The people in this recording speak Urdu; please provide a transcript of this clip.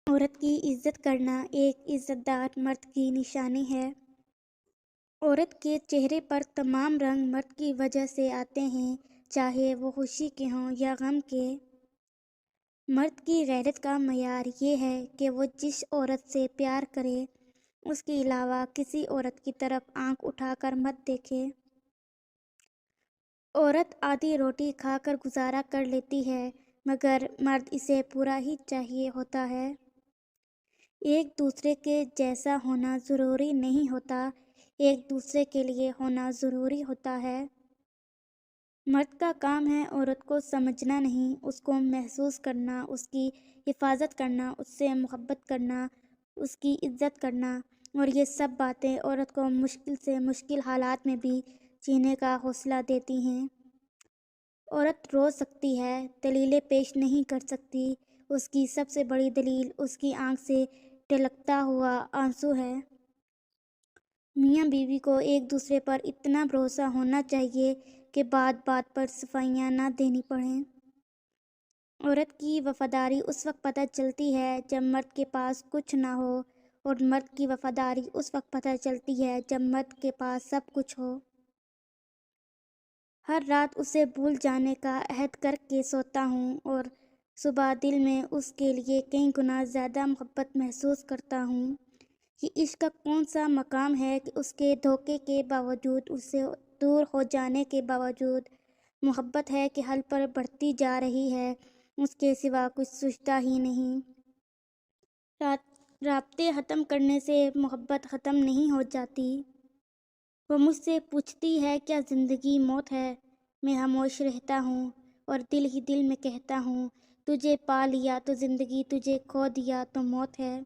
عورت کی عزت کرنا ایک عزت دار مرد کی نشانی ہے۔ عورت کے چہرے پر تمام رنگ مرد کی وجہ سے آتے ہیں، چاہے وہ خوشی کے ہوں یا غم کے۔ مرد کی غیرت کا معیار یہ ہے کہ وہ جس عورت سے پیار کرے اس کے علاوہ کسی عورت کی طرف آنکھ اٹھا کر مت دیکھے۔ عورت آدھی روٹی کھا کر گزارا کر لیتی ہے، مگر مرد اسے پورا ہی چاہیے ہوتا ہے۔ ایک دوسرے کے جیسا ہونا ضروری نہیں ہوتا، ایک دوسرے کے لیے ہونا ضروری ہوتا ہے۔ مرد کا کام ہے عورت کو سمجھنا نہیں، اس کو محسوس کرنا، اس کی حفاظت کرنا، اس سے محبت کرنا، اس کی عزت کرنا، اور یہ سب باتیں عورت کو مشکل سے مشکل حالات میں بھی جینے کا حوصلہ دیتی ہیں۔ عورت رو سکتی ہے، دلیلیں پیش نہیں کر سکتی، اس کی سب سے بڑی دلیل اس کی آنکھ سے ٹلکتا ہوا آنسو ہے۔ میاں بیوی کو ایک دوسرے پر اتنا بھروسہ ہونا چاہیے کہ بات بات پر صفائیاں نہ دینی پڑیں۔ عورت کی وفاداری اس وقت پتہ چلتی ہے جب مرد کے پاس کچھ نہ ہو، اور مرد کی وفاداری اس وقت پتہ چلتی ہے جب مرد کے پاس سب کچھ ہو۔ ہر رات اسے بھول جانے کا عہد کر کے سوتا ہوں، اور صبح دل میں اس کے لیے کئی گنا زیادہ محبت محسوس کرتا ہوں۔ یہ عشق کا کون سا مقام ہے کہ اس کے دھوکے کے باوجود، اس سے دور ہو جانے کے باوجود محبت ہے کہ حل پر بڑھتی جا رہی ہے، اس کے سوا کچھ سوچتا ہی نہیں۔ رابطے ختم کرنے سے محبت ختم نہیں ہو جاتی۔ وہ مجھ سے پوچھتی ہے کیا زندگی موت ہے؟ میں خاموش رہتا ہوں اور دل ہی دل میں کہتا ہوں، تجھے پا لیا تو زندگی، تجھے کھو دیا تو موت ہے۔